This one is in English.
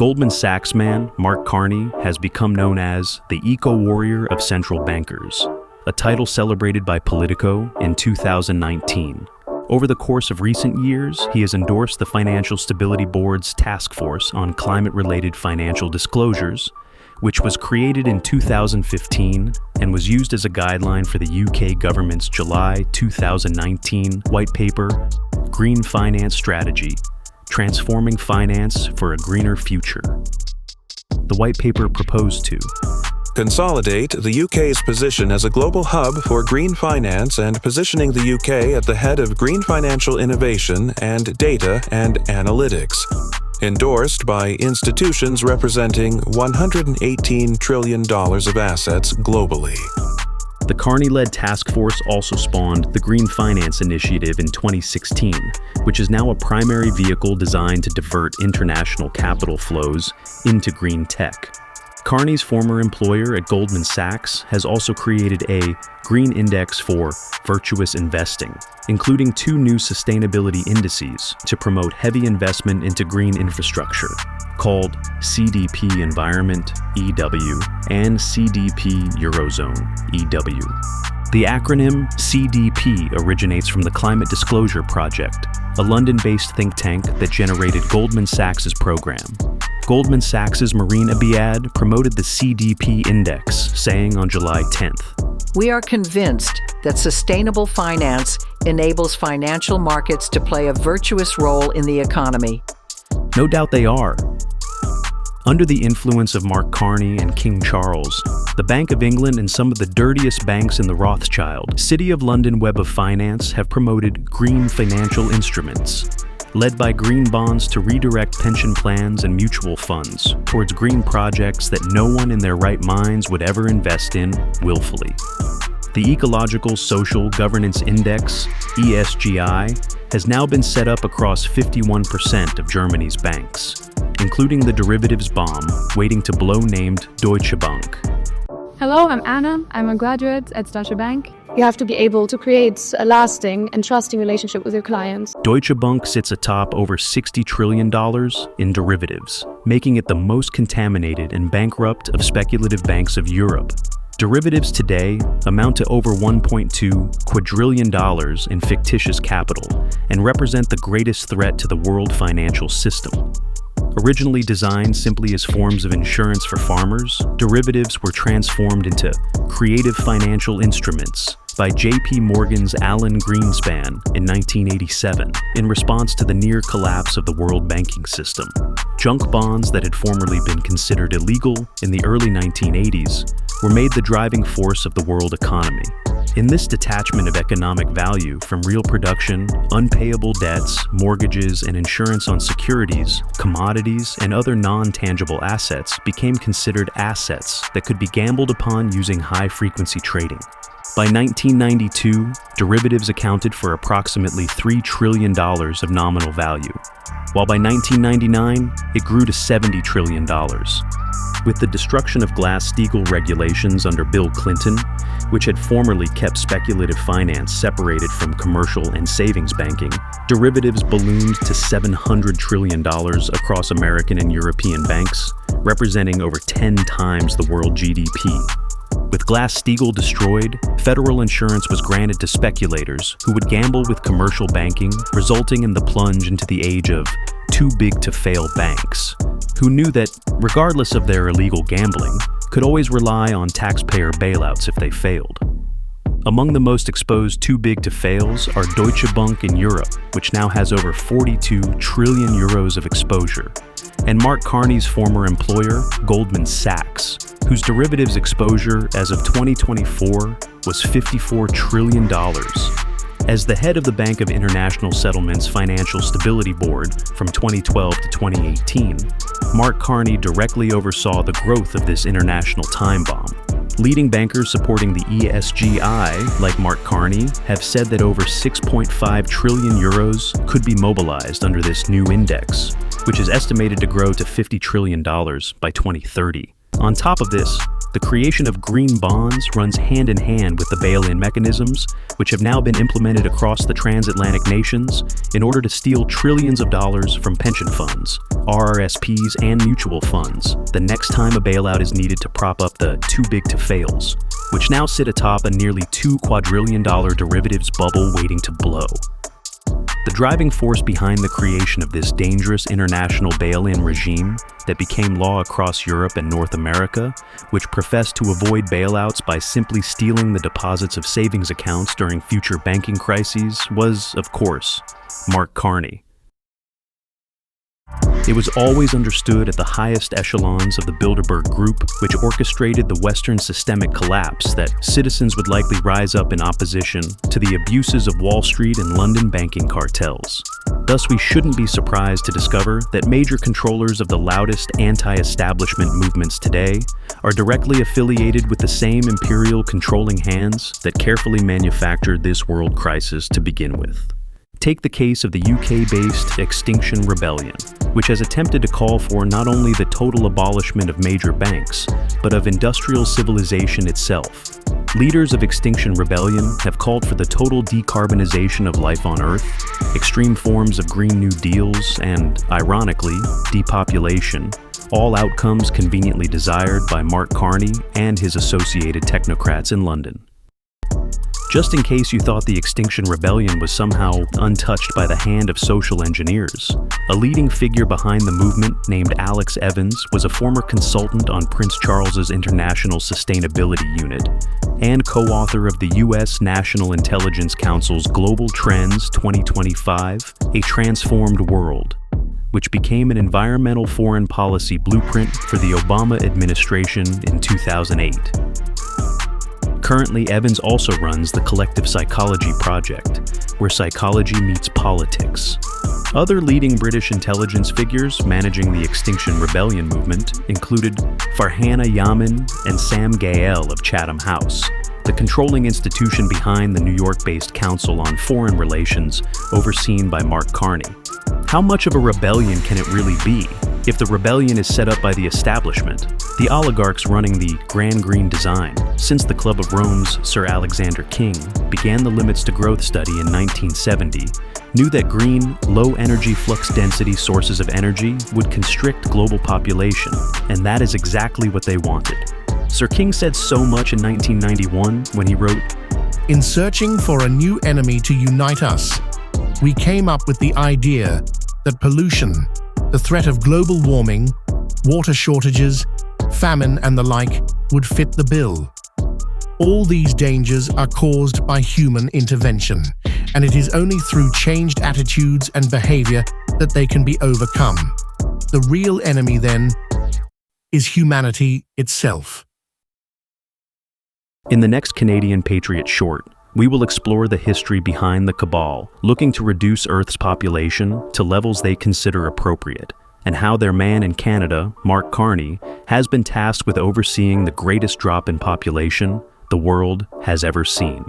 Goldman Sachs man, Mark Carney, has become known as the eco-warrior of central bankers, a title celebrated by Politico in 2019. Over the course of recent years, he has endorsed the Financial Stability Board's Task Force on Climate-Related Financial Disclosures, which was created in 2015 and was used as a guideline for the UK government's July 2019 white paper, Green Finance Strategy, Transforming Finance for a Greener Future. The white paper proposed to consolidate the UK's position as a global hub for green finance and positioning the UK at the head of green financial innovation and data and analytics. Endorsed by institutions representing $118 trillion of assets globally. The Carney-led task force also spawned the Green Finance Initiative in 2016, which is now a primary vehicle designed to divert international capital flows into green tech. Carney's former employer at Goldman Sachs has also created a green index for virtuous investing, including 2 new sustainability indices to promote heavy investment into green infrastructure, called CDP Environment, EW, and CDP Eurozone, EW. The acronym CDP originates from the Climate Disclosure Project, a London-based think tank that generated Goldman Sachs' program. Goldman Sachs' Marine Abiad promoted the CDP Index, saying on July 10th, "We are convinced that sustainable finance enables financial markets to play a virtuous role in the economy." No doubt they are. Under the influence of Mark Carney and King Charles, the Bank of England and some of the dirtiest banks in the Rothschild, City of London Web of Finance have promoted green financial instruments, led by green bonds to redirect pension plans and mutual funds towards green projects that no one in their right minds would ever invest in willfully. The Ecological Social Governance Index, ESGI, has now been set up across 51% of Germany's banks, including the derivatives bomb waiting to blow named Deutsche Bank. Hello, I'm Anna. I'm a graduate at Deutsche Bank. You have to be able to create a lasting and trusting relationship with your clients. Deutsche Bank sits atop over $60 trillion in derivatives, making it the most contaminated and bankrupt of speculative banks of Europe. Derivatives today amount to over $1.2 quadrillion in fictitious capital and represent the greatest threat to the world financial system. Originally designed simply as forms of insurance for farmers, derivatives were transformed into creative financial instruments by J.P. Morgan's Alan Greenspan in 1987 in response to the near collapse of the world banking system. Junk bonds that had formerly been considered illegal in the early 1980s were made the driving force of the world economy. In this detachment of economic value from real production, unpayable debts, mortgages, and insurance on securities, commodities, and other non-tangible assets became considered assets that could be gambled upon using high-frequency trading. By 1992, derivatives accounted for approximately $3 trillion of nominal value, while by 1999, it grew to $70 trillion. With the destruction of Glass-Steagall regulations under Bill Clinton, which had formerly kept speculative finance separated from commercial and savings banking, derivatives ballooned to $700 trillion across American and European banks, representing over 10 times the world GDP. With Glass-Steagall destroyed, federal insurance was granted to speculators who would gamble with commercial banking, resulting in the plunge into the age of too-big-to-fail banks, who knew that, regardless of their illegal gambling, could always rely on taxpayer bailouts if they failed. Among the most exposed too-big-to-fails are Deutsche Bank in Europe, which now has over 42 trillion euros of exposure, and Mark Carney's former employer, Goldman Sachs, whose derivatives exposure as of 2024 was $54 trillion. As the head of the Bank of International Settlements Financial Stability Board from 2012 to 2018, Mark Carney directly oversaw the growth of this international time bomb. Leading bankers supporting the ESGI, like Mark Carney, have said that over 6.5 trillion euros could be mobilized under this new index, which is estimated to grow to $50 trillion by 2030. On top of this, The creation of green bonds runs hand in hand with the bail-in mechanisms, which have now been implemented across the transatlantic nations in order to steal trillions of dollars from pension funds, RRSPs, and mutual funds the next time a bailout is needed to prop up the too-big-to-fails, which now sit atop a nearly $2 quadrillion derivatives bubble waiting to blow. The driving force behind the creation of this dangerous international bail-in regime that became law across Europe and North America, which professed to avoid bailouts by simply stealing the deposits of savings accounts during future banking crises, was, of course, Mark Carney. It was always understood at the highest echelons of the Bilderberg Group, which orchestrated the Western systemic collapse, that citizens would likely rise up in opposition to the abuses of Wall Street and London banking cartels. Thus, we shouldn't be surprised to discover that major controllers of the loudest anti-establishment movements today are directly affiliated with the same imperial controlling hands that carefully manufactured this world crisis to begin with. Take the case of the UK-based Extinction Rebellion, which has attempted to call for not only the total abolishment of major banks, but of industrial civilization itself. Leaders of Extinction Rebellion have called for the total decarbonization of life on Earth, extreme forms of Green New Deals, and, ironically, depopulation, all outcomes conveniently desired by Mark Carney and his associated technocrats in London. Just in case you thought the Extinction Rebellion was somehow untouched by the hand of social engineers, a leading figure behind the movement named Alex Evans was a former consultant on Prince Charles's International Sustainability Unit and co-author of the U.S. National Intelligence Council's Global Trends 2025, A Transformed World, which became an environmental foreign policy blueprint for the Obama administration in 2008. Currently, Evans also runs the Collective Psychology Project, where psychology meets politics. Other leading British intelligence figures managing the Extinction Rebellion movement included Farhana Yaman and Sam Gael of Chatham House, the controlling institution behind the New York-based Council on Foreign Relations, overseen by Mark Carney. How much of a rebellion can it really be if the rebellion is set up by the establishment, the oligarchs running the Grand Green Design? Since the Club of Rome's Sir Alexander King began the Limits to Growth study in 1970, knew that green, low-energy flux-density sources of energy would constrict global population, and that is exactly what they wanted. Sir King said so much in 1991 when he wrote, "In searching for a new enemy to unite us, we came up with the idea that pollution, the threat of global warming, water shortages, famine and the like would fit the bill. All these dangers are caused by human intervention, and it is only through changed attitudes and behavior that they can be overcome. The real enemy, then, is humanity itself." In the next Canadian Patriot Short, we will explore the history behind the cabal, looking to reduce Earth's population to levels they consider appropriate, and how their man in Canada, Mark Carney, has been tasked with overseeing the greatest drop in population the world has ever seen.